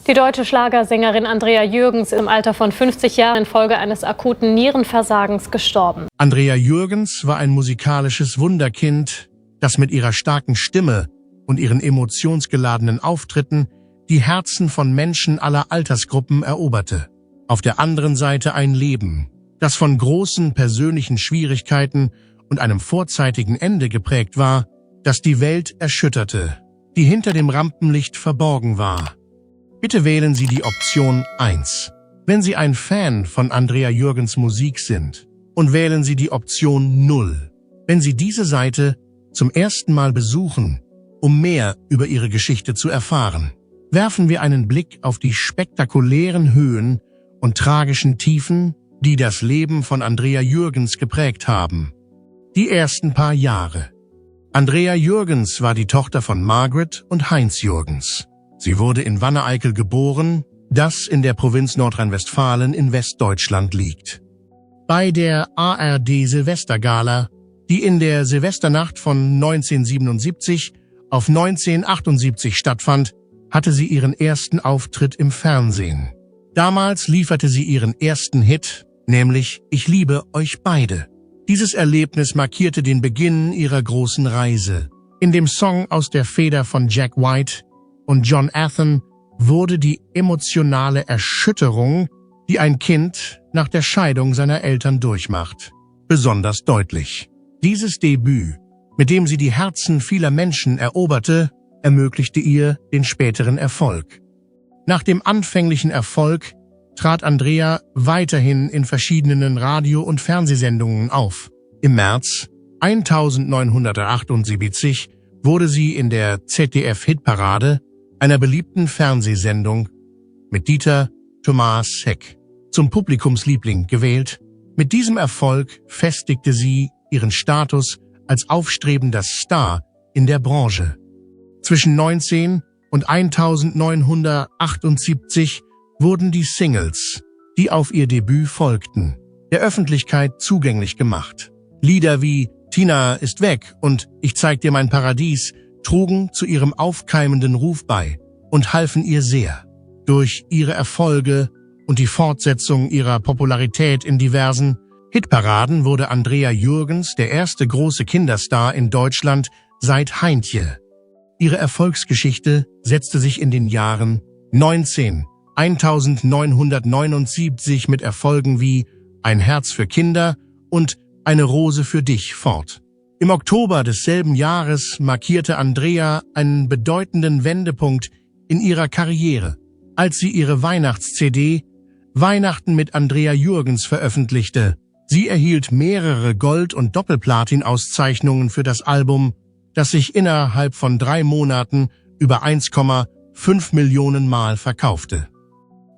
Die deutsche Schlagersängerin Andrea Jürgens ist im Alter von 50 Jahren infolge eines akuten Nierenversagens gestorben. Andrea Jürgens war ein musikalisches Wunderkind, das mit ihrer starken Stimme und ihren emotionsgeladenen Auftritten die Herzen von Menschen aller Altersgruppen eroberte. Auf der anderen Seite ein Leben, das von großen persönlichen Schwierigkeiten und einem vorzeitigen Ende geprägt war, das die Welt erschütterte, die hinter dem Rampenlicht verborgen war. Bitte wählen Sie die Option 1, wenn Sie ein Fan von Andrea Jürgens Musik sind, und wählen Sie die Option 0, wenn Sie diese Seite zum ersten Mal besuchen, um mehr über ihre Geschichte zu erfahren. Werfen wir einen Blick auf die spektakulären Höhen und tragischen Tiefen, die das Leben von Andrea Jürgens geprägt haben. Die ersten paar Jahre. Andrea Jürgens war die Tochter von Margaret und Heinz Jürgens. Sie wurde in Wanne-Eickel geboren, das in der Provinz Nordrhein-Westfalen in Westdeutschland liegt. Bei der ARD-Silvestergala, die in der Silvesternacht von 1977 auf 1978 stattfand, hatte sie ihren ersten Auftritt im Fernsehen. Damals lieferte sie ihren ersten Hit, nämlich »Ich liebe euch beide«. Dieses Erlebnis markierte den Beginn ihrer großen Reise. In dem Song aus der Feder von Jack White und John Athen wurde die emotionale Erschütterung, die ein Kind nach der Scheidung seiner Eltern durchmacht, besonders deutlich. Dieses Debüt, mit dem sie die Herzen vieler Menschen eroberte, ermöglichte ihr den späteren Erfolg. Nach dem anfänglichen Erfolg trat Andrea weiterhin in verschiedenen Radio- und Fernsehsendungen auf. Im März 1978 wurde sie in der ZDF-Hitparade, einer beliebten Fernsehsendung, mit Dieter Thomas Heck zum Publikumsliebling gewählt. Mit diesem Erfolg festigte sie ihren Status als aufstrebender Star in der Branche. Zwischen 19 und 1978 wurden die Singles, die auf ihr Debüt folgten, der Öffentlichkeit zugänglich gemacht. Lieder wie »Tina ist weg« und »Ich zeig dir mein Paradies« trugen zu ihrem aufkeimenden Ruf bei und halfen ihr sehr. Durch ihre Erfolge und die Fortsetzung ihrer Popularität in diversen Hitparaden wurde Andrea Jürgens der erste große Kinderstar in Deutschland seit Heintje. Ihre Erfolgsgeschichte setzte sich in den Jahren 1979 mit Erfolgen wie »Ein Herz für Kinder« und »Eine Rose für dich« fort. Im Oktober desselben Jahres markierte Andrea einen bedeutenden Wendepunkt in ihrer Karriere, als sie ihre Weihnachts-CD »Weihnachten mit Andrea Jürgens« veröffentlichte. Sie erhielt mehrere Gold- und Doppelplatin-Auszeichnungen für das Album, das sich innerhalb von 3 Monaten über 1,5 Millionen Mal verkaufte.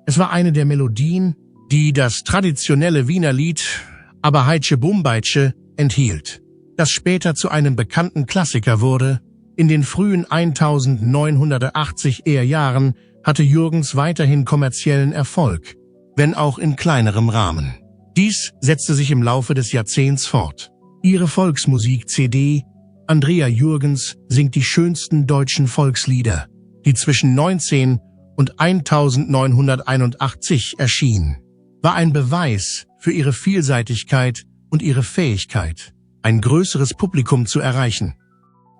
Es war eine der Melodien, die das traditionelle Wiener Lied »Aber Heitsche Bumbeitsche« enthielt, das später zu einem bekannten Klassiker wurde. In den frühen 1980er Jahren hatte Jürgens weiterhin kommerziellen Erfolg, wenn auch in kleinerem Rahmen. Dies setzte sich im Laufe des Jahrzehnts fort. Ihre Volksmusik-CD »Andrea Jürgens singt die schönsten deutschen Volkslieder«, die zwischen 19 und 1981 erschien, war ein Beweis für ihre Vielseitigkeit und ihre Fähigkeit, ein größeres Publikum zu erreichen.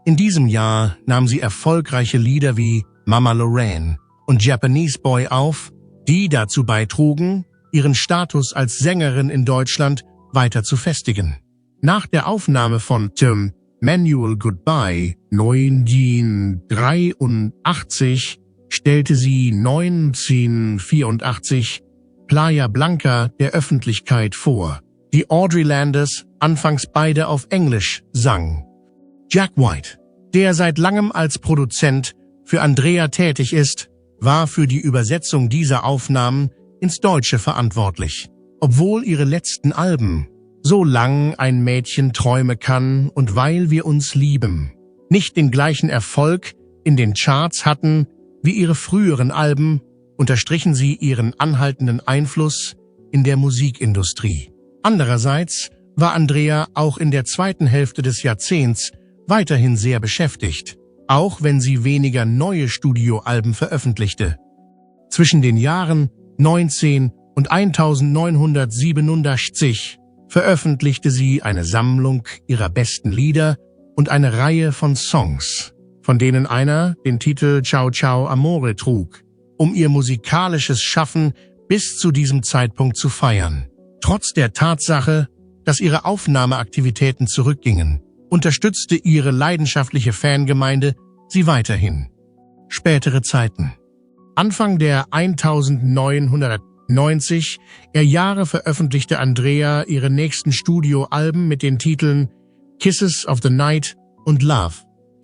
In diesem Jahr nahm sie erfolgreiche Lieder wie »Mama Lorraine« und »Japanese Boy« auf, die dazu beitrugen, ihren Status als Sängerin in Deutschland weiter zu festigen. Nach der Aufnahme von »Tim Manual Goodbye« 1983 stellte sie 1984 »Playa Blanca« der Öffentlichkeit vor, die Audrey Landers anfangs beide auf Englisch sang. Jack White, der seit langem als Produzent für Andrea tätig ist, war für die Übersetzung dieser Aufnahmen ins Deutsche verantwortlich. Obwohl ihre letzten Alben »So lang ein Mädchen träume kann« und »Weil wir uns lieben« nicht den gleichen Erfolg in den Charts hatten wie ihre früheren Alben, unterstrichen sie ihren anhaltenden Einfluss in der Musikindustrie. Andererseits war Andrea auch in der zweiten Hälfte des Jahrzehnts weiterhin sehr beschäftigt, auch wenn sie weniger neue Studioalben veröffentlichte. Zwischen den Jahren 19 und 1987 veröffentlichte sie eine Sammlung ihrer besten Lieder und eine Reihe von Songs, von denen einer den Titel Ciao Ciao Amore trug, um ihr musikalisches Schaffen bis zu diesem Zeitpunkt zu feiern. Trotz der Tatsache, dass ihre Aufnahmeaktivitäten zurückgingen, unterstützte ihre leidenschaftliche Fangemeinde sie weiterhin. Spätere Zeiten. Anfang der 1990er Jahre veröffentlichte Andrea ihre nächsten Studioalben mit den Titeln Kisses of the Night und Love.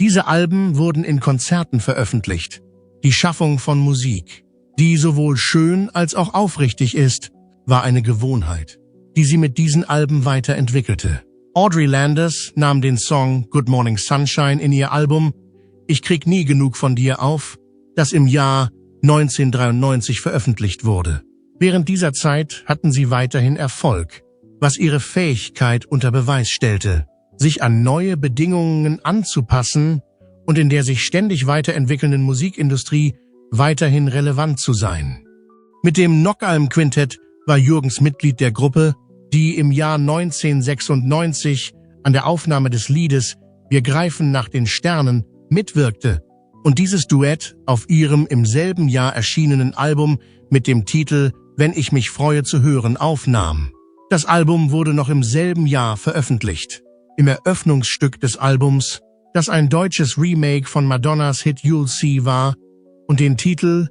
Diese Alben wurden in Konzerten veröffentlicht. Die Schaffung von Musik, die sowohl schön als auch aufrichtig ist, war eine Gewohnheit, die sie mit diesen Alben weiterentwickelte. Audrey Landers nahm den Song Good Morning Sunshine in ihr Album Ich krieg nie genug von dir auf, das im Jahr 1993 veröffentlicht wurde. Während dieser Zeit hatten sie weiterhin Erfolg, was ihre Fähigkeit unter Beweis stellte, sich an neue Bedingungen anzupassen und in der sich ständig weiterentwickelnden Musikindustrie weiterhin relevant zu sein. Mit dem Knockalm-Quintett war Jürgens Mitglied der Gruppe, die im Jahr 1996 an der Aufnahme des Liedes Wir greifen nach den Sternen mitwirkte und dieses Duett auf ihrem im selben Jahr erschienenen Album mit dem Titel Wenn ich mich freue zu hören aufnahm. Das Album wurde noch im selben Jahr veröffentlicht. Im Eröffnungsstück des Albums, das ein deutsches Remake von Madonnas Hit You'll See war und den Titel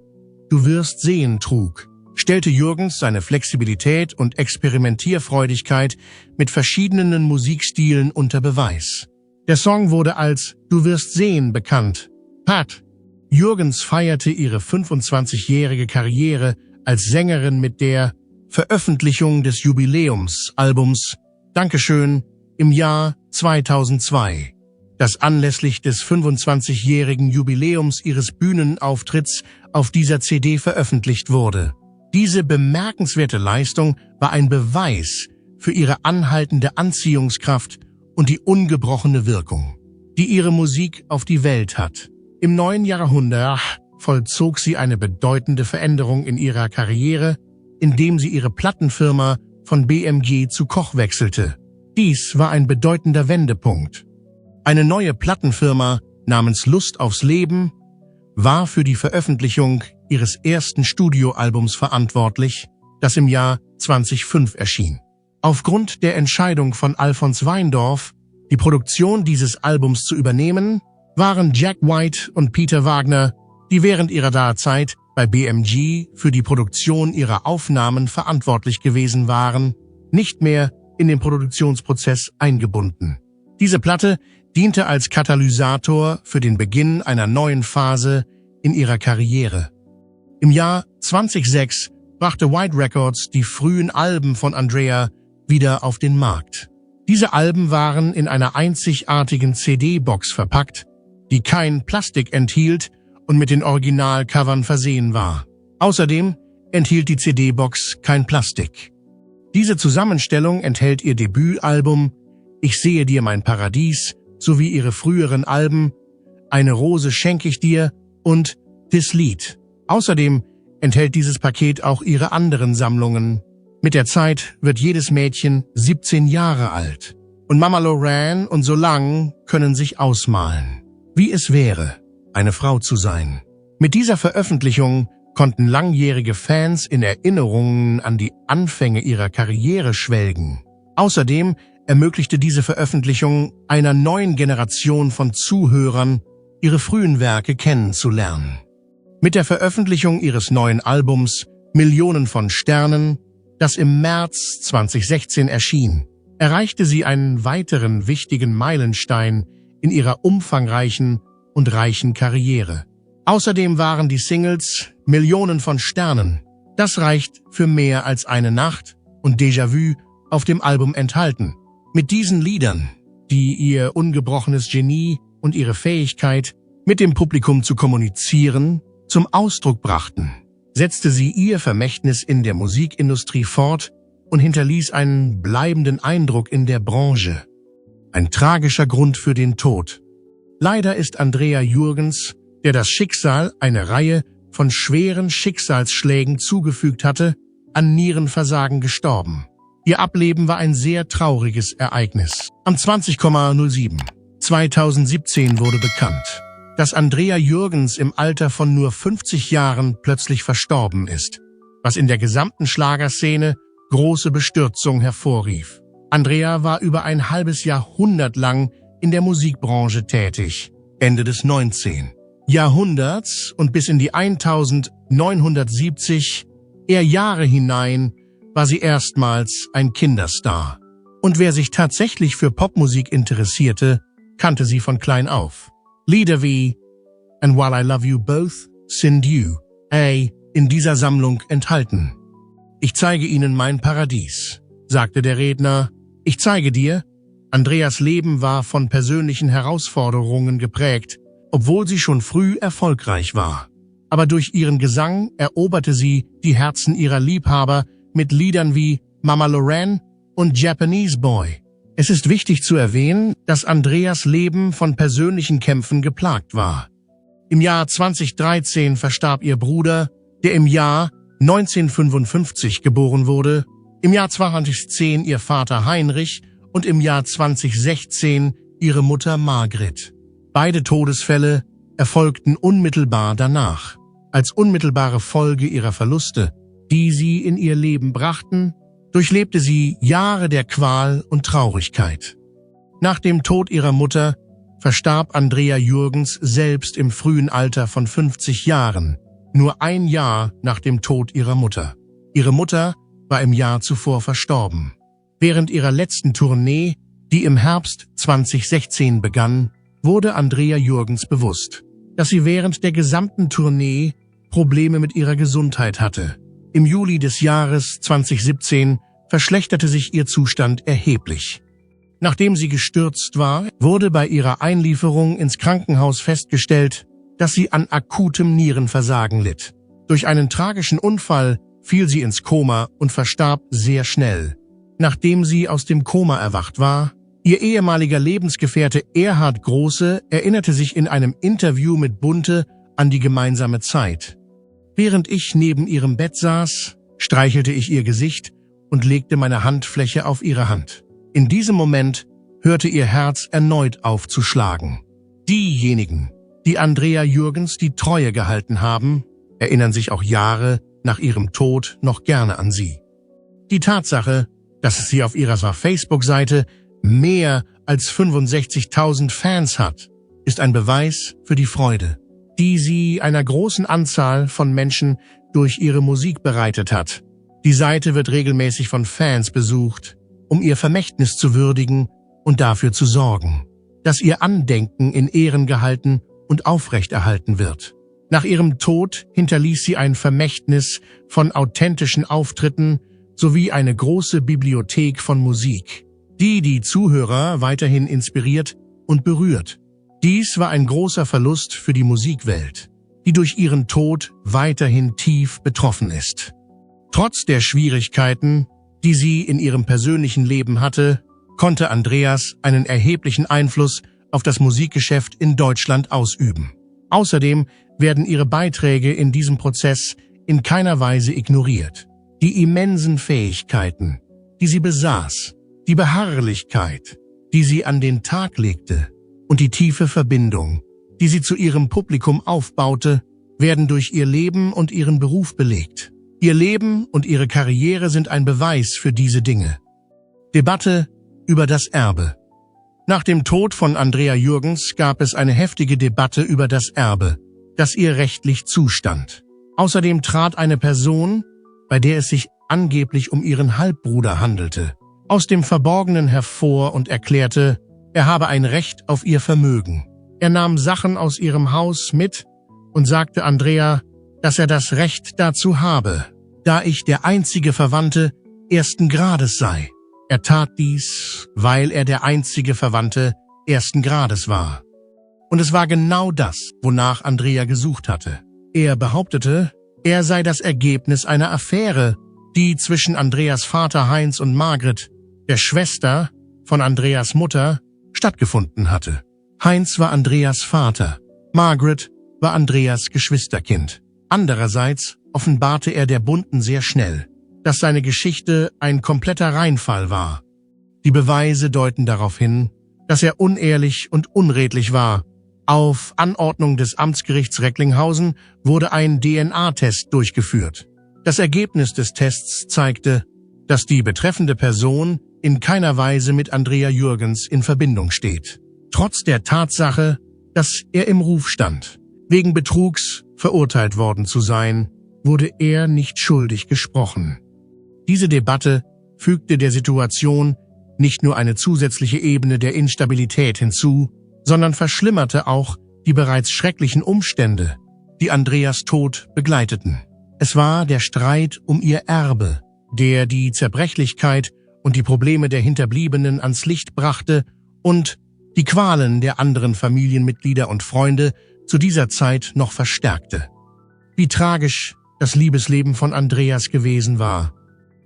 Du wirst sehen trug, stellte Jürgens seine Flexibilität und Experimentierfreudigkeit mit verschiedenen Musikstilen unter Beweis. Der Song wurde als Du wirst sehen bekannt. Pat Jürgens feierte ihre 25-jährige Karriere als Sängerin mit der Veröffentlichung des Jubiläumsalbums Dankeschön im Jahr 2002, das anlässlich des 25-jährigen Jubiläums ihres Bühnenauftritts auf dieser CD veröffentlicht wurde. Diese bemerkenswerte Leistung war ein Beweis für ihre anhaltende Anziehungskraft und die ungebrochene Wirkung, die ihre Musik auf die Welt hat. Im neuen Jahrhundert vollzog sie eine bedeutende Veränderung in ihrer Karriere, indem sie ihre Plattenfirma von BMG zu Koch wechselte. Dies war ein bedeutender Wendepunkt. Eine neue Plattenfirma namens Lust aufs Leben war für die Veröffentlichung ihres ersten Studioalbums verantwortlich, das im Jahr 2005 erschien. Aufgrund der Entscheidung von Alfons Weindorf, die Produktion dieses Albums zu übernehmen, waren Jack White und Peter Wagner, die während ihrer Dazeit bei BMG für die Produktion ihrer Aufnahmen verantwortlich gewesen waren, nicht mehr in den Produktionsprozess eingebunden. Diese Platte diente als Katalysator für den Beginn einer neuen Phase in ihrer Karriere. Im Jahr 2006 brachte White Records die frühen Alben von Andrea wieder auf den Markt. Diese Alben waren in einer einzigartigen CD-Box verpackt, die kein Plastik enthielt und mit den Originalcovern versehen war. Außerdem enthielt die CD-Box kein Plastik. Diese Zusammenstellung enthält ihr Debütalbum Ich sehe dir mein Paradies sowie ihre früheren Alben Eine Rose schenke ich dir und Das Lied. Außerdem enthält dieses Paket auch ihre anderen Sammlungen. Mit der Zeit wird jedes Mädchen 17 Jahre alt und Mama Lorraine und Solange können sich ausmalen, wie es wäre, eine Frau zu sein. Mit dieser Veröffentlichung konnten langjährige Fans in Erinnerungen an die Anfänge ihrer Karriere schwelgen. Außerdem ermöglichte diese Veröffentlichung einer neuen Generation von Zuhörern, ihre frühen Werke kennenzulernen. Mit der Veröffentlichung ihres neuen Albums Millionen von Sternen, das im März 2016 erschien, erreichte sie einen weiteren wichtigen Meilenstein in ihrer umfangreichen und reichen Karriere. Außerdem waren die Singles Millionen von Sternen, das reicht für mehr als eine Nacht und Déjà-vu auf dem Album enthalten. Mit diesen Liedern, die ihr ungebrochenes Genie und ihre Fähigkeit, mit dem Publikum zu kommunizieren, zum Ausdruck brachten, setzte sie ihr Vermächtnis in der Musikindustrie fort und hinterließ einen bleibenden Eindruck in der Branche. Ein tragischer Grund für den Tod. Leider ist Andrea Jürgens, der das Schicksal eine Reihe von schweren Schicksalsschlägen zugefügt hatte, an Nierenversagen gestorben. Ihr Ableben war ein sehr trauriges Ereignis. Am 20,07/2017 wurde bekannt, dass Andrea Jürgens im Alter von nur 50 Jahren plötzlich verstorben ist, was in der gesamten Schlagerszene große Bestürzung hervorrief. Andrea war über ein halbes Jahrhundert lang in der Musikbranche tätig, Ende des 19. Jahrhunderts und bis in die 1970er Jahre hinein war sie erstmals ein Kinderstar. Und wer sich tatsächlich für Popmusik interessierte, kannte sie von klein auf. Lieder wie And While I Love You Both sind in dieser Sammlung enthalten. Ich zeige Ihnen mein Paradies, sagte der Redner. Ich zeige dir. Andreas Leben war von persönlichen Herausforderungen geprägt, obwohl sie schon früh erfolgreich war. Aber durch ihren Gesang eroberte sie die Herzen ihrer Liebhaber mit Liedern wie Mama Lorraine und Japanese Boy. Es ist wichtig zu erwähnen, dass Andreas Leben von persönlichen Kämpfen geplagt war. Im Jahr 2013 verstarb ihr Bruder, der im Jahr 1955 geboren wurde, im Jahr 2010 ihr Vater Heinrich und im Jahr 2016 ihre Mutter Margret. Beide Todesfälle erfolgten unmittelbar danach. Als unmittelbare Folge ihrer Verluste, die sie in ihr Leben brachten, durchlebte sie Jahre der Qual und Traurigkeit. Nach dem Tod ihrer Mutter verstarb Andrea Jürgens selbst im frühen Alter von 50 Jahren, nur ein Jahr nach dem Tod ihrer Mutter. Ihre Mutter war im Jahr zuvor verstorben. Während ihrer letzten Tournee, die im Herbst 2016 begann, wurde Andrea Jürgens bewusst, dass sie während der gesamten Tournee Probleme mit ihrer Gesundheit hatte. Im Juli des Jahres 2017 verschlechterte sich ihr Zustand erheblich. Nachdem sie gestürzt war, wurde bei ihrer Einlieferung ins Krankenhaus festgestellt, dass sie an akutem Nierenversagen litt. Durch einen tragischen Unfall fiel sie ins Koma und verstarb sehr schnell. Nachdem sie aus dem Koma erwacht war, ihr ehemaliger Lebensgefährte Erhard Große erinnerte sich in einem Interview mit Bunte an die gemeinsame Zeit. Während ich neben ihrem Bett saß, streichelte ich ihr Gesicht und legte meine Handfläche auf ihre Hand. In diesem Moment hörte ihr Herz erneut aufzuschlagen. Diejenigen, die Andrea Jürgens die Treue gehalten haben, erinnern sich auch Jahre nach ihrem Tod noch gerne an sie. Die Tatsache, dass sie auf ihrer Facebook-Seite mehr als 65.000 Fans hat, ist ein Beweis für die Freude, die sie einer großen Anzahl von Menschen durch ihre Musik bereitet hat. Die Seite wird regelmäßig von Fans besucht, um ihr Vermächtnis zu würdigen und dafür zu sorgen, dass ihr Andenken in Ehren gehalten und aufrechterhalten wird. Nach ihrem Tod hinterließ sie ein Vermächtnis von authentischen Auftritten sowie eine große Bibliothek von Musik, die die Zuhörer weiterhin inspiriert und berührt. Dies war ein großer Verlust für die Musikwelt, die durch ihren Tod weiterhin tief betroffen ist. Trotz der Schwierigkeiten, die sie in ihrem persönlichen Leben hatte, konnte Andreas einen erheblichen Einfluss auf das Musikgeschäft in Deutschland ausüben. Außerdem werden ihre Beiträge in diesem Prozess in keiner Weise ignoriert. Die immensen Fähigkeiten, die sie besaß, die Beharrlichkeit, die sie an den Tag legte und die tiefe Verbindung, die sie zu ihrem Publikum aufbaute, werden durch ihr Leben und ihren Beruf belegt. Ihr Leben und ihre Karriere sind ein Beweis für diese Dinge. Debatte über das Erbe. Nach dem Tod von Andrea Jürgens gab es eine heftige Debatte über das Erbe, das ihr rechtlich zustand. Außerdem trat eine Person, bei der es sich angeblich um ihren Halbbruder handelte, aus dem Verborgenen hervor und erklärte, er habe ein Recht auf ihr Vermögen. Er nahm Sachen aus ihrem Haus mit und sagte Andrea, dass er das Recht dazu habe, da ich der einzige Verwandte ersten Grades sei. Er tat dies, weil er der einzige Verwandte ersten Grades war. Und es war genau das, wonach Andrea gesucht hatte. Er behauptete, er sei das Ergebnis einer Affäre, die zwischen Andreas Vater Heinz und Margret, der Schwester von Andreas Mutter, stattgefunden hatte. Heinz war Andreas Vater, Margret war Andreas Geschwisterkind. Andererseits offenbarte er der Bunten sehr schnell, dass seine Geschichte ein kompletter Reinfall war. Die Beweise deuten darauf hin, dass er unehrlich und unredlich war. Auf Anordnung des Amtsgerichts Recklinghausen wurde ein DNA-Test durchgeführt. Das Ergebnis des Tests zeigte, dass die betreffende Person in keiner Weise mit Andrea Jürgens in Verbindung steht. Trotz der Tatsache, dass er im Ruf stand, wegen Betrugs verurteilt worden zu sein, wurde er nicht schuldig gesprochen. Diese Debatte fügte der Situation nicht nur eine zusätzliche Ebene der Instabilität hinzu, sondern verschlimmerte auch die bereits schrecklichen Umstände, die Andreas Tod begleiteten. Es war der Streit um ihr Erbe, der die Zerbrechlichkeit und die Probleme der Hinterbliebenen ans Licht brachte und die Qualen der anderen Familienmitglieder und Freunde zu dieser Zeit noch verstärkte. Wie tragisch das Liebesleben von Andreas gewesen war.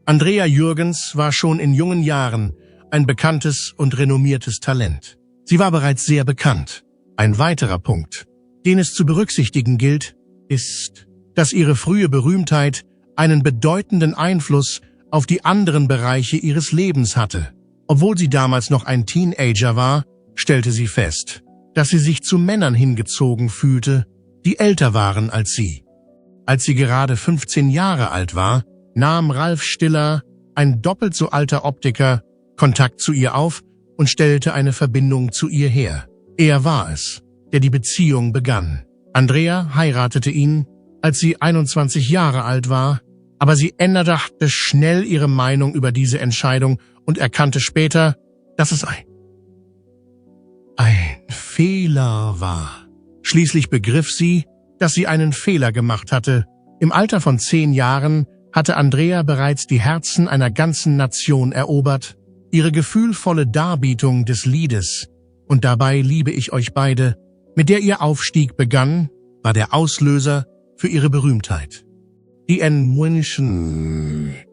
Andrea Jürgens war schon in jungen Jahren ein bekanntes und renommiertes Talent. Sie war bereits sehr bekannt. Ein weiterer Punkt, den es zu berücksichtigen gilt, ist, dass ihre frühe Berühmtheit einen bedeutenden Einfluss auf die anderen Bereiche ihres Lebens hatte. Obwohl sie damals noch ein Teenager war, stellte sie fest, dass sie sich zu Männern hingezogen fühlte, die älter waren als sie. Als sie gerade 15 Jahre alt war, nahm Ralf Stiller, ein doppelt so alter Optiker, Kontakt zu ihr auf und stellte eine Verbindung zu ihr her. Er war es, der die Beziehung begann. Andrea heiratete ihn, als sie 21 Jahre alt war, aber sie änderte schnell ihre Meinung über diese Entscheidung und erkannte später, dass es ein Fehler war. Schließlich begriff sie, dass sie einen Fehler gemacht hatte. Im Alter von 10 Jahren hatte Andrea bereits die Herzen einer ganzen Nation erobert. Ihre gefühlvolle Darbietung des Liedes "Und dabei liebe ich euch beide", mit der ihr Aufstieg begann, war der Auslöser für ihre Berühmtheit. Die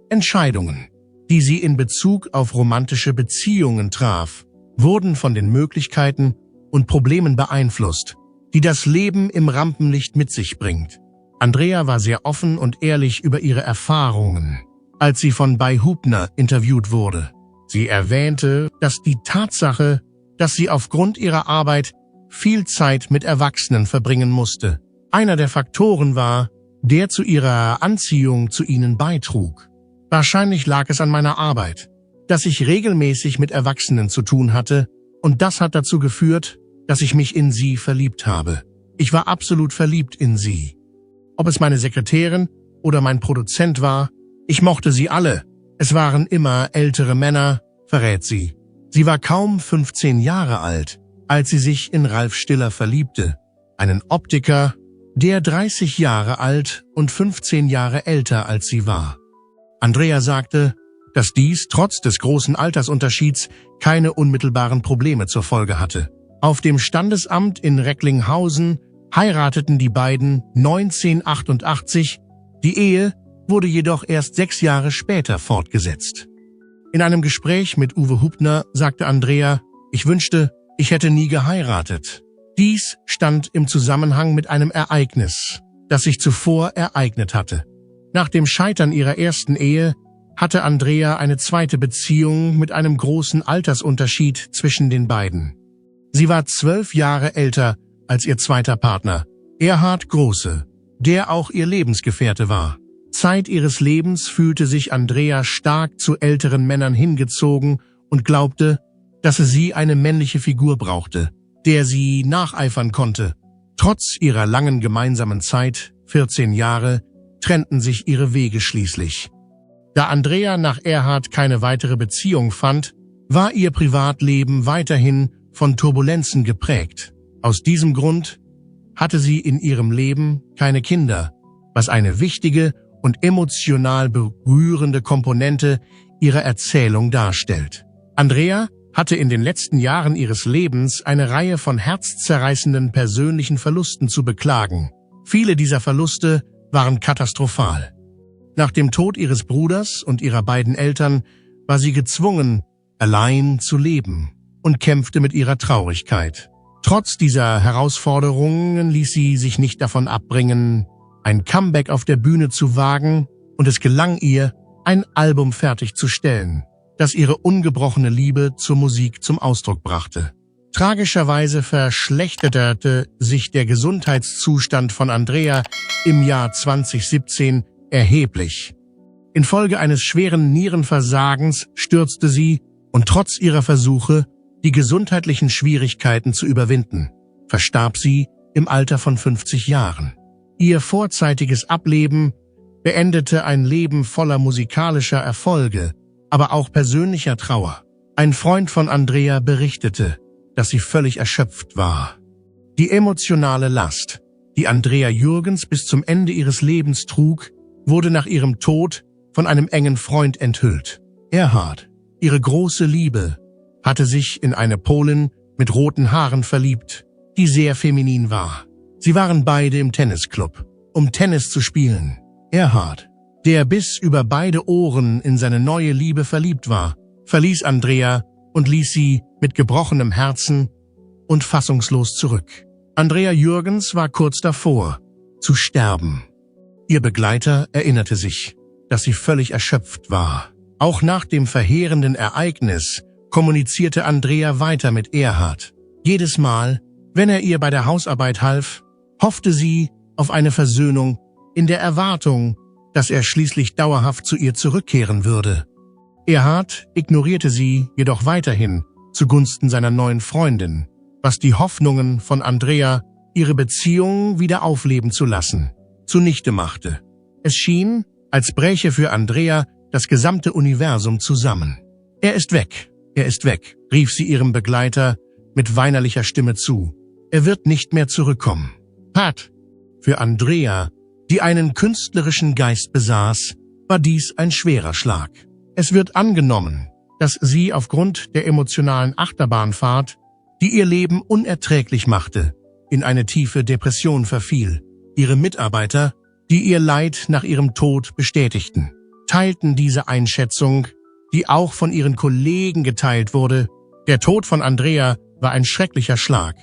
Entscheidungen, die sie in Bezug auf romantische Beziehungen traf, wurden von den Möglichkeiten und Problemen beeinflusst, die das Leben im Rampenlicht mit sich bringt. Andrea war sehr offen und ehrlich über ihre Erfahrungen, als sie von bei Hubner interviewt wurde. Sie erwähnte, dass die Tatsache, dass sie aufgrund ihrer Arbeit viel Zeit mit Erwachsenen verbringen musste, einer der Faktoren war, der zu ihrer Anziehung zu ihnen beitrug. Wahrscheinlich lag es an meiner Arbeit, dass ich regelmäßig mit Erwachsenen zu tun hatte, und das hat dazu geführt, dass ich mich in sie verliebt habe. Ich war absolut verliebt in sie. Ob es meine Sekretärin oder mein Produzent war, ich mochte sie alle. Es waren immer ältere Männer, verrät sie. Sie war kaum 15 Jahre alt, als sie sich in Ralf Stiller verliebte, einen Optiker, der 30 Jahre alt und 15 Jahre älter als sie war. Andrea sagte, dass dies trotz des großen Altersunterschieds keine unmittelbaren Probleme zur Folge hatte. Auf dem Standesamt in Recklinghausen heirateten die beiden 1988, die Ehe wurde jedoch erst 6 Jahre später fortgesetzt. In einem Gespräch mit Uwe Hubner sagte Andrea, ich wünschte, ich hätte nie geheiratet. Dies stand im Zusammenhang mit einem Ereignis, das sich zuvor ereignet hatte. Nach dem Scheitern ihrer ersten Ehe hatte Andrea eine zweite Beziehung mit einem großen Altersunterschied zwischen den beiden. Sie war 12 Jahre älter als ihr zweiter Partner, Erhard Große, der auch ihr Lebensgefährte war. Zeit ihres Lebens fühlte sich Andrea stark zu älteren Männern hingezogen und glaubte, dass sie eine männliche Figur brauchte, der sie nacheifern konnte. Trotz ihrer langen gemeinsamen Zeit, 14 Jahre, trennten sich ihre Wege schließlich. Da Andrea nach Erhard keine weitere Beziehung fand, war ihr Privatleben weiterhin von Turbulenzen geprägt. Aus diesem Grund hatte sie in ihrem Leben keine Kinder, was eine wichtige und emotional berührende Komponente ihrer Erzählung darstellt. Andrea hatte in den letzten Jahren ihres Lebens eine Reihe von herzzerreißenden persönlichen Verlusten zu beklagen. Viele dieser Verluste waren katastrophal. Nach dem Tod ihres Bruders und ihrer beiden Eltern war sie gezwungen, allein zu leben und kämpfte mit ihrer Traurigkeit. Trotz dieser Herausforderungen ließ sie sich nicht davon abbringen, ein Comeback auf der Bühne zu wagen, und es gelang ihr, ein Album fertigzustellen, das ihre ungebrochene Liebe zur Musik zum Ausdruck brachte. Tragischerweise verschlechterte sich der Gesundheitszustand von Andrea im Jahr 2017 erheblich. Infolge eines schweren Nierenversagens stürzte sie, und trotz ihrer Versuche, die gesundheitlichen Schwierigkeiten zu überwinden, verstarb sie im Alter von 50 Jahren. Ihr vorzeitiges Ableben beendete ein Leben voller musikalischer Erfolge, aber auch persönlicher Trauer. Ein Freund von Andrea berichtete, dass sie völlig erschöpft war. Die emotionale Last, die Andrea Jürgens bis zum Ende ihres Lebens trug, wurde nach ihrem Tod von einem engen Freund enthüllt. Erhard, ihre große Liebe, hatte sich in eine Polin mit roten Haaren verliebt, die sehr feminin war. Sie waren beide im Tennisclub, um Tennis zu spielen. Erhard, der bis über beide Ohren in seine neue Liebe verliebt war, verließ Andrea und ließ sie mit gebrochenem Herzen und fassungslos zurück. Andrea Jürgens war kurz davor, zu sterben. Ihr Begleiter erinnerte sich, dass sie völlig erschöpft war. Auch nach dem verheerenden Ereignis kommunizierte Andrea weiter mit Erhard. Jedes Mal, wenn er ihr bei der Hausarbeit half, hoffte sie auf eine Versöhnung in der Erwartung, dass er schließlich dauerhaft zu ihr zurückkehren würde. Erhard ignorierte sie jedoch weiterhin zugunsten seiner neuen Freundin, was die Hoffnungen von Andrea, ihre Beziehung wieder aufleben zu lassen, zunichte machte. Es schien, als bräche für Andrea das gesamte Universum zusammen. Er ist weg, rief sie ihrem Begleiter mit weinerlicher Stimme zu. Er wird nicht mehr zurückkommen. Pat! Für Andrea, die einen künstlerischen Geist besaß, war dies ein schwerer Schlag. Es wird angenommen, dass sie aufgrund der emotionalen Achterbahnfahrt, die ihr Leben unerträglich machte, in eine tiefe Depression verfiel. Ihre Mitarbeiter, die ihr Leid nach ihrem Tod bestätigten, teilten diese Einschätzung, die auch von ihren Kollegen geteilt wurde. Der Tod von Andrea war ein schrecklicher Schlag.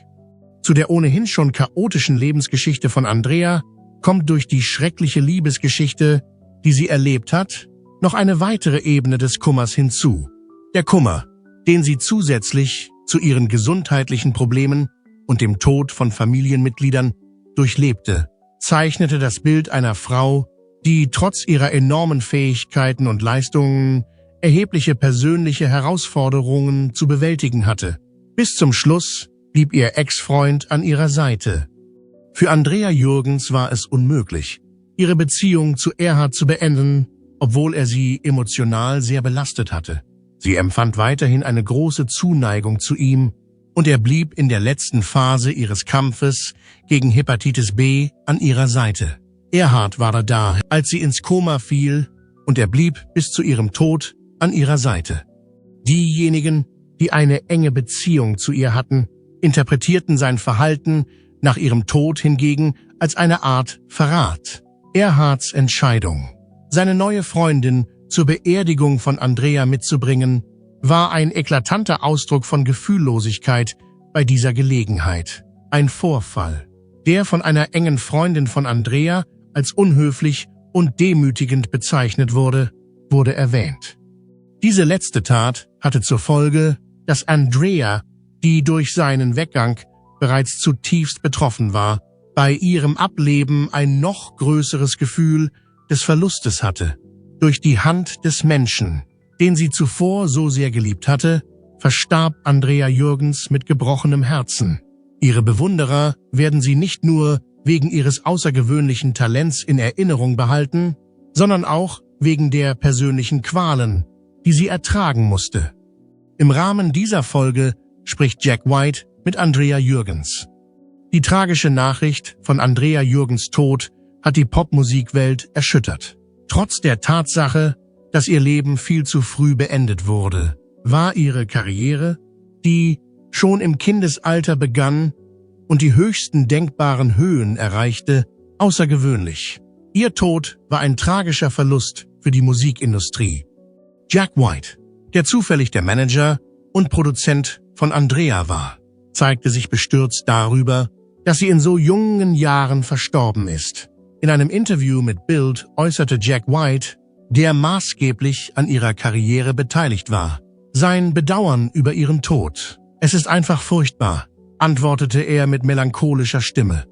Zu der ohnehin schon chaotischen Lebensgeschichte von Andrea kommt durch die schreckliche Liebesgeschichte, die sie erlebt hat, noch eine weitere Ebene des Kummers hinzu. Der Kummer, den sie zusätzlich zu ihren gesundheitlichen Problemen und dem Tod von Familienmitgliedern durchlebte, zeichnete das Bild einer Frau, die trotz ihrer enormen Fähigkeiten und Leistungen erhebliche persönliche Herausforderungen zu bewältigen hatte. Bis zum Schluss blieb ihr Ex-Freund an ihrer Seite. Für Andrea Jürgens war es unmöglich, ihre Beziehung zu Erhard zu beenden, obwohl er sie emotional sehr belastet hatte. Sie empfand weiterhin eine große Zuneigung zu ihm, und er blieb in der letzten Phase ihres Kampfes gegen Hepatitis B an ihrer Seite. Erhard war da, als sie ins Koma fiel, und er blieb bis zu ihrem Tod an ihrer Seite. Diejenigen, die eine enge Beziehung zu ihr hatten, interpretierten sein Verhalten nach ihrem Tod hingegen als eine Art Verrat. Erhards Entscheidung, seine neue Freundin zur Beerdigung von Andrea mitzubringen, war ein eklatanter Ausdruck von Gefühllosigkeit bei dieser Gelegenheit. Ein Vorfall, der von einer engen Freundin von Andrea als unhöflich und demütigend bezeichnet wurde, wurde erwähnt. Diese letzte Tat hatte zur Folge, dass Andrea, die durch seinen Weggang bereits zutiefst betroffen war, bei ihrem Ableben ein noch größeres Gefühl des Verlustes hatte. Durch die Hand des Menschen, den sie zuvor so sehr geliebt hatte, verstarb Andrea Jürgens mit gebrochenem Herzen. Ihre Bewunderer werden sie nicht nur wegen ihres außergewöhnlichen Talents in Erinnerung behalten, sondern auch wegen der persönlichen Qualen, die sie ertragen musste. Im Rahmen dieser Folge spricht Jack White mit Andrea Jürgens. Die tragische Nachricht von Andrea Jürgens Tod hat die Popmusikwelt erschüttert. Trotz der Tatsache, dass ihr Leben viel zu früh beendet wurde, war ihre Karriere, die schon im Kindesalter begann und die höchsten denkbaren Höhen erreichte, außergewöhnlich. Ihr Tod war ein tragischer Verlust für die Musikindustrie. Jack White, der zufällig der Manager und Produzent von Andrea war, zeigte sich bestürzt darüber, dass sie in so jungen Jahren verstorben ist. In einem Interview mit Bild äußerte Jack White, der maßgeblich an ihrer Karriere beteiligt war, sein Bedauern über ihren Tod. »Es ist einfach furchtbar«, antwortete er mit melancholischer Stimme.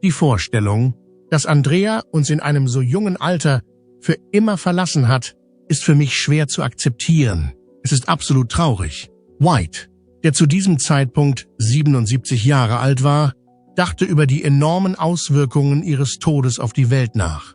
Die Vorstellung, dass Andrea uns in einem so jungen Alter für immer verlassen hat, ist für mich schwer zu akzeptieren. Es ist absolut traurig. White, der zu diesem Zeitpunkt 77 Jahre alt war, dachte über die enormen Auswirkungen ihres Todes auf die Welt nach.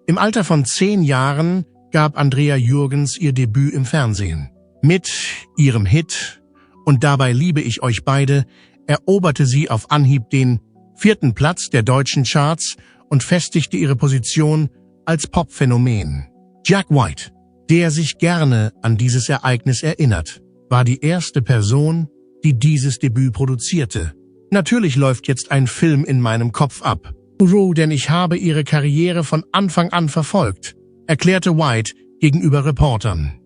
Im Alter von 10 Jahren gab Andrea Jürgens ihr Debüt im Fernsehen. Mit ihrem Hit »Und dabei liebe ich euch beide« eroberte sie auf Anhieb den 4. Platz der deutschen Charts und festigte ihre Position als Popphänomen. Jack White, der sich gerne an dieses Ereignis erinnert, war die erste Person, die dieses Debüt produzierte. »Natürlich läuft jetzt ein Film in meinem Kopf ab, denn ich habe ihre Karriere von Anfang an verfolgt«, erklärte White gegenüber Reportern.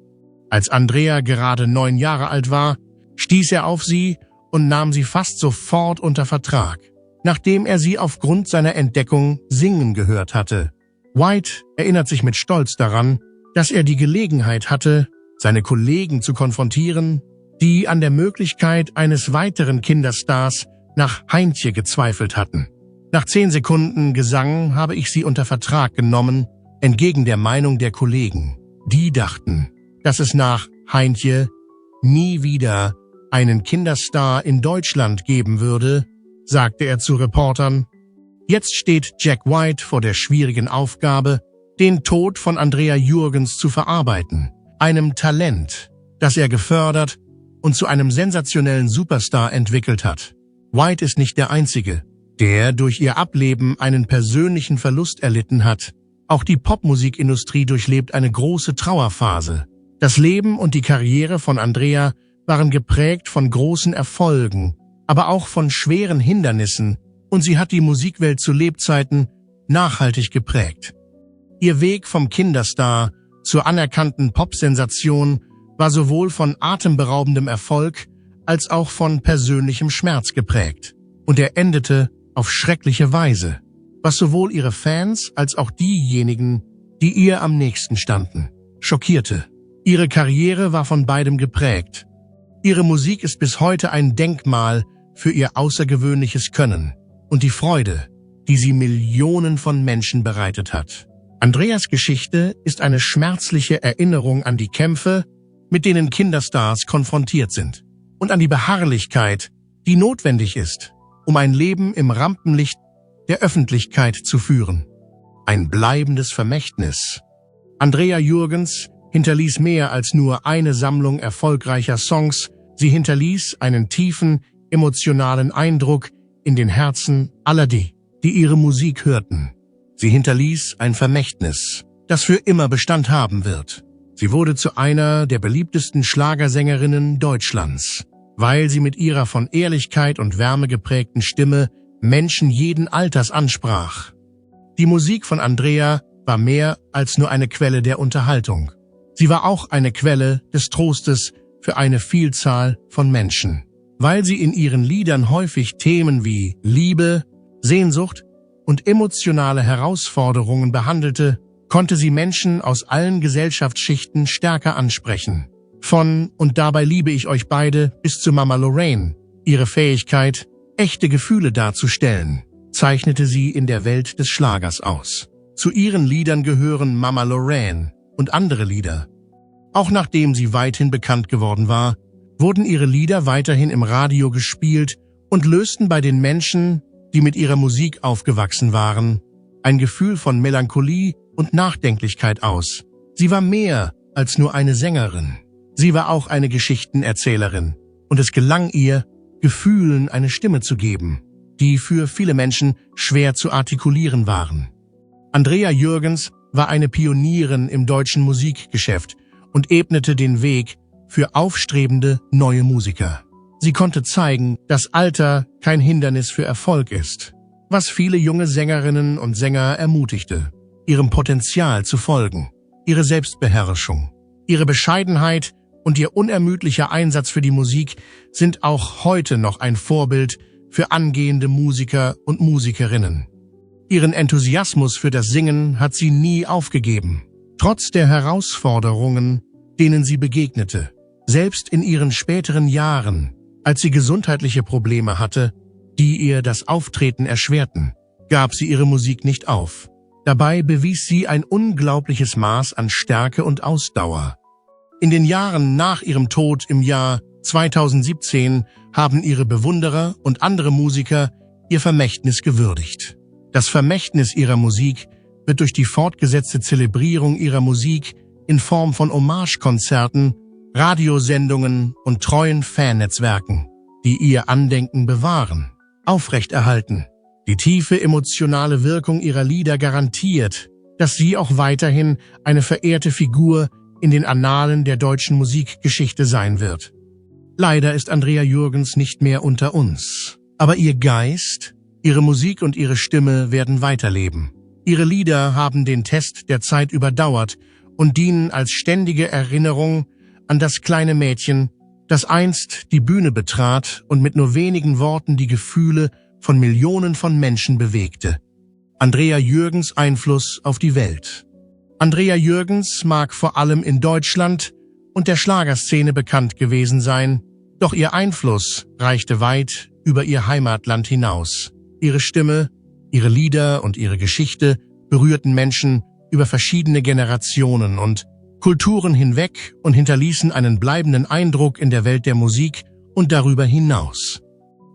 Als Andrea gerade 9 Jahre alt war, stieß er auf sie und nahm sie fast sofort unter Vertrag, nachdem er sie aufgrund seiner Entdeckung singen gehört hatte. White erinnert sich mit Stolz daran, dass er die Gelegenheit hatte, seine Kollegen zu konfrontieren, die an der Möglichkeit eines weiteren Kinderstars nach Heintje gezweifelt hatten. Nach 10 Sekunden Gesang habe ich sie unter Vertrag genommen, entgegen der Meinung der Kollegen. Die dachten, dass es nach Heintje nie wieder einen Kinderstar in Deutschland geben würde, sagte er zu Reportern. Jetzt steht Jack White vor der schwierigen Aufgabe, den Tod von Andrea Jürgens zu verarbeiten, einem Talent, das er gefördert und zu einem sensationellen Superstar entwickelt hat. White ist nicht der Einzige, der durch ihr Ableben einen persönlichen Verlust erlitten hat. Auch die Popmusikindustrie durchlebt eine große Trauerphase. Das Leben und die Karriere von Andrea waren geprägt von großen Erfolgen, aber auch von schweren Hindernissen, und sie hat die Musikwelt zu Lebzeiten nachhaltig geprägt. Ihr Weg vom Kinderstar zur anerkannten Popsensation war sowohl von atemberaubendem Erfolg als auch von persönlichem Schmerz geprägt. Und er endete auf schreckliche Weise, was sowohl ihre Fans als auch diejenigen, die ihr am nächsten standen, schockierte. Ihre Karriere war von beidem geprägt. Ihre Musik ist bis heute ein Denkmal für ihr außergewöhnliches Können und die Freude, die sie Millionen von Menschen bereitet hat. Andreas Geschichte ist eine schmerzliche Erinnerung an die Kämpfe, mit denen Kinderstars konfrontiert sind, und an die Beharrlichkeit, die notwendig ist, um ein Leben im Rampenlicht der Öffentlichkeit zu führen. Ein bleibendes Vermächtnis. Andrea Jürgens hinterließ mehr als nur eine Sammlung erfolgreicher Songs, sie hinterließ einen tiefen, emotionalen Eindruck in den Herzen aller die ihre Musik hörten. Sie hinterließ ein Vermächtnis, das für immer Bestand haben wird. Sie wurde zu einer der beliebtesten Schlagersängerinnen Deutschlands, weil sie mit ihrer von Ehrlichkeit und Wärme geprägten Stimme Menschen jeden Alters ansprach. Die Musik von Andrea war mehr als nur eine Quelle der Unterhaltung. Sie war auch eine Quelle des Trostes für eine Vielzahl von Menschen. Weil sie in ihren Liedern häufig Themen wie Liebe, Sehnsucht und emotionale Herausforderungen behandelte, konnte sie Menschen aus allen Gesellschaftsschichten stärker ansprechen. Von »Und dabei liebe ich euch beide« bis zu Mama Lorraine. Ihre Fähigkeit, echte Gefühle darzustellen, zeichnete sie in der Welt des Schlagers aus. Zu ihren Liedern gehören Mama Lorraine und andere Lieder. Auch nachdem sie weithin bekannt geworden war, wurden ihre Lieder weiterhin im Radio gespielt und lösten bei den Menschen, die mit ihrer Musik aufgewachsen waren, ein Gefühl von Melancholie und Nachdenklichkeit aus. Sie war mehr als nur eine Sängerin. Sie war auch eine Geschichtenerzählerin, und es gelang ihr, Gefühlen eine Stimme zu geben, die für viele Menschen schwer zu artikulieren waren. Andrea Jürgens war eine Pionierin im deutschen Musikgeschäft und ebnete den Weg für aufstrebende neue Musiker. Sie konnte zeigen, dass Alter kein Hindernis für Erfolg ist, was viele junge Sängerinnen und Sänger ermutigte, ihrem Potenzial zu folgen. Ihre Selbstbeherrschung, ihre Bescheidenheit und ihr unermüdlicher Einsatz für die Musik sind auch heute noch ein Vorbild für angehende Musiker und Musikerinnen. Ihren Enthusiasmus für das Singen hat sie nie aufgegeben. Trotz der Herausforderungen, denen sie begegnete. Selbst in ihren späteren Jahren, als sie gesundheitliche Probleme hatte, die ihr das Auftreten erschwerten, gab sie ihre Musik nicht auf. Dabei bewies sie ein unglaubliches Maß an Stärke und Ausdauer. In den Jahren nach ihrem Tod im Jahr 2017 haben ihre Bewunderer und andere Musiker ihr Vermächtnis gewürdigt. Das Vermächtnis ihrer Musik wird durch die fortgesetzte Zelebrierung ihrer Musik in Form von Hommagekonzerten, Radiosendungen und treuen Fannetzwerken, die ihr Andenken bewahren, aufrechterhalten. Die tiefe emotionale Wirkung ihrer Lieder garantiert, dass sie auch weiterhin eine verehrte Figur in den Annalen der deutschen Musikgeschichte sein wird. Leider ist Andrea Jürgens nicht mehr unter uns. Aber ihr Geist, ihre Musik und ihre Stimme werden weiterleben. Ihre Lieder haben den Test der Zeit überdauert und dienen als ständige Erinnerung an das kleine Mädchen, das einst die Bühne betrat und mit nur wenigen Worten die Gefühle von Millionen von Menschen bewegte. Andrea Jürgens' Einfluss auf die Welt. Andrea Jürgens mag vor allem in Deutschland und der Schlagerszene bekannt gewesen sein, doch ihr Einfluss reichte weit über ihr Heimatland hinaus. Ihre Stimme, ihre Lieder und ihre Geschichte berührten Menschen über verschiedene Generationen und Kulturen hinweg und hinterließen einen bleibenden Eindruck in der Welt der Musik und darüber hinaus.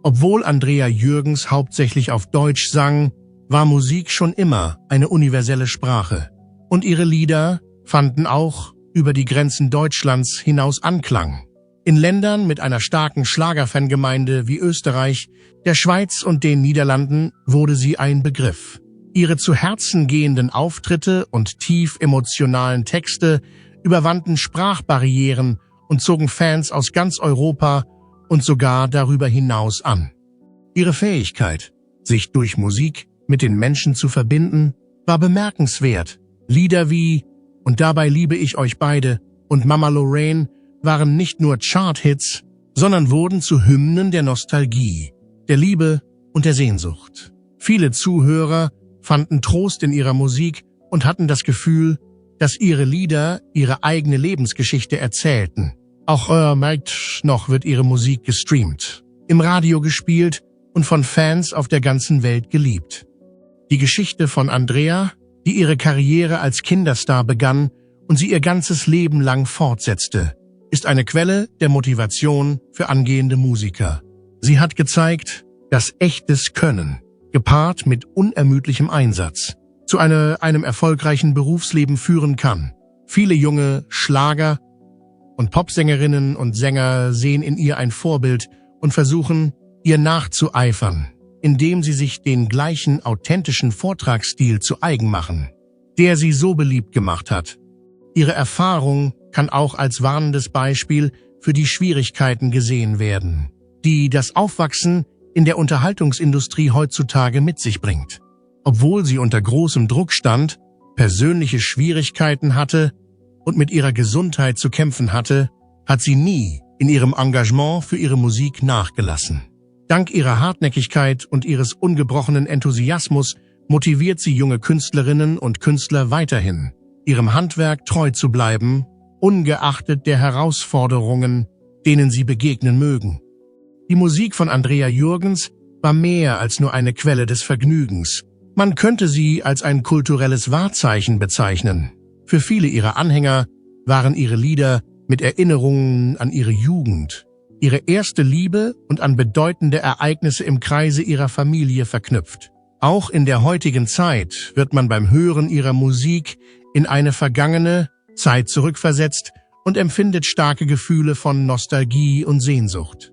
Obwohl Andrea Jürgens hauptsächlich auf Deutsch sang, war Musik schon immer eine universelle Sprache. Und ihre Lieder fanden auch über die Grenzen Deutschlands hinaus Anklang. In Ländern mit einer starken Schlagerfangemeinde wie Österreich, der Schweiz und den Niederlanden wurde sie ein Begriff. Ihre zu Herzen gehenden Auftritte und tief emotionalen Texte überwanden Sprachbarrieren und zogen Fans aus ganz Europa und sogar darüber hinaus an. Ihre Fähigkeit, sich durch Musik mit den Menschen zu verbinden, war bemerkenswert. Lieder wie »Und dabei liebe ich euch beide« und »Mama Lorraine« waren nicht nur Chart-Hits, sondern wurden zu Hymnen der Nostalgie, der Liebe und der Sehnsucht. Viele Zuhörer fanden Trost in ihrer Musik und hatten das Gefühl, dass ihre Lieder ihre eigene Lebensgeschichte erzählten. Auch merkt noch wird ihre Musik gestreamt, im Radio gespielt und von Fans auf der ganzen Welt geliebt. Die Geschichte von Andrea, die ihre Karriere als Kinderstar begann und sie ihr ganzes Leben lang fortsetzte, ist eine Quelle der Motivation für angehende Musiker. Sie hat gezeigt, dass echtes Können, gepaart mit unermüdlichem Einsatz, zu einem erfolgreichen Berufsleben führen kann. Viele junge Schlager- und Popsängerinnen und Sänger sehen in ihr ein Vorbild und versuchen, ihr nachzueifern, indem sie sich den gleichen authentischen Vortragsstil zu eigen machen, der sie so beliebt gemacht hat. Ihre Erfahrung kann auch als warnendes Beispiel für die Schwierigkeiten gesehen werden, die das Aufwachsen in der Unterhaltungsindustrie heutzutage mit sich bringt. Obwohl sie unter großem Druck stand, persönliche Schwierigkeiten hatte und mit ihrer Gesundheit zu kämpfen hatte, hat sie nie in ihrem Engagement für ihre Musik nachgelassen. Dank ihrer Hartnäckigkeit und ihres ungebrochenen Enthusiasmus motiviert sie junge Künstlerinnen und Künstler weiterhin, ihrem Handwerk treu zu bleiben, ungeachtet der Herausforderungen, denen sie begegnen mögen. Die Musik von Andrea Jürgens war mehr als nur eine Quelle des Vergnügens. Man könnte sie als ein kulturelles Wahrzeichen bezeichnen. Für viele ihrer Anhänger waren ihre Lieder mit Erinnerungen an ihre Jugend, ihre erste Liebe und an bedeutende Ereignisse im Kreise ihrer Familie verknüpft. Auch in der heutigen Zeit wird man beim Hören ihrer Musik in eine vergangene Zeit zurückversetzt und empfindet starke Gefühle von Nostalgie und Sehnsucht.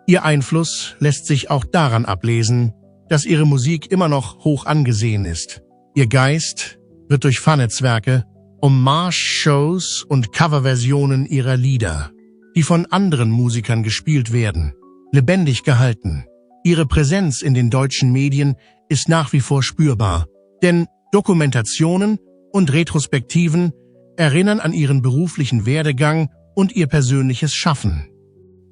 Ihr Einfluss lässt sich auch daran ablesen, dass ihre Musik immer noch hoch angesehen ist. Ihr Geist wird durch Fannetzwerke, Hommage-Shows und Coverversionen ihrer Lieder, die von anderen Musikern gespielt werden, lebendig gehalten. Ihre Präsenz in den deutschen Medien ist nach wie vor spürbar, denn Dokumentationen und Retrospektiven erinnern an ihren beruflichen Werdegang und ihr persönliches Schaffen.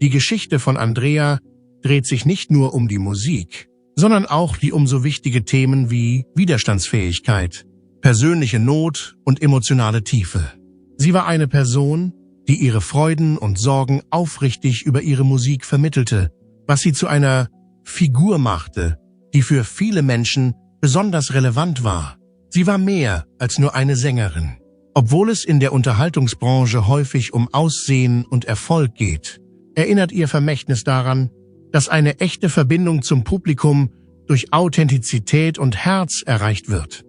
Die Geschichte von Andrea dreht sich nicht nur um die Musik, sondern auch die umso wichtige Themen wie Widerstandsfähigkeit, persönliche Not und emotionale Tiefe. Sie war eine Person, die ihre Freuden und Sorgen aufrichtig über ihre Musik vermittelte, was sie zu einer Figur machte, die für viele Menschen besonders relevant war. Sie war mehr als nur eine Sängerin. Obwohl es in der Unterhaltungsbranche häufig um Aussehen und Erfolg geht, erinnert ihr Vermächtnis daran, dass eine echte Verbindung zum Publikum durch Authentizität und Herz erreicht wird.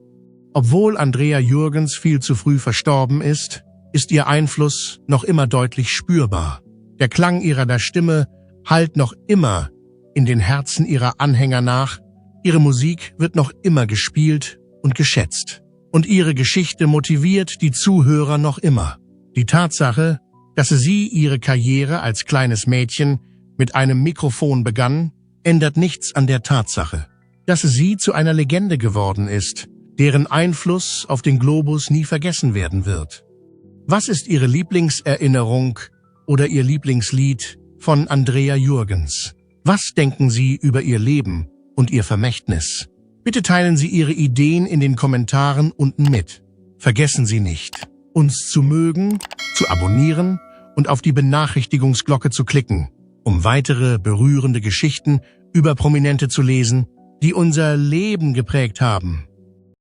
Obwohl Andrea Jürgens viel zu früh verstorben ist ihr Einfluss noch immer deutlich spürbar. Der Klang ihrer Stimme hallt noch immer in den Herzen ihrer Anhänger nach, ihre Musik wird noch immer gespielt und geschätzt. Und ihre Geschichte motiviert die Zuhörer noch immer. Die Tatsache, dass sie ihre Karriere als kleines Mädchen mit einem Mikrofon begann, ändert nichts an der Tatsache, dass sie zu einer Legende geworden ist, deren Einfluss auf den Globus nie vergessen werden wird. Was ist Ihre Lieblingserinnerung oder Ihr Lieblingslied von Andrea Jürgens? Was denken Sie über Ihr Leben und Ihr Vermächtnis? Bitte teilen Sie Ihre Ideen in den Kommentaren unten mit. Vergessen Sie nicht, uns zu mögen, zu abonnieren und auf die Benachrichtigungsglocke zu klicken, um weitere berührende Geschichten über Prominente zu lesen, die unser Leben geprägt haben.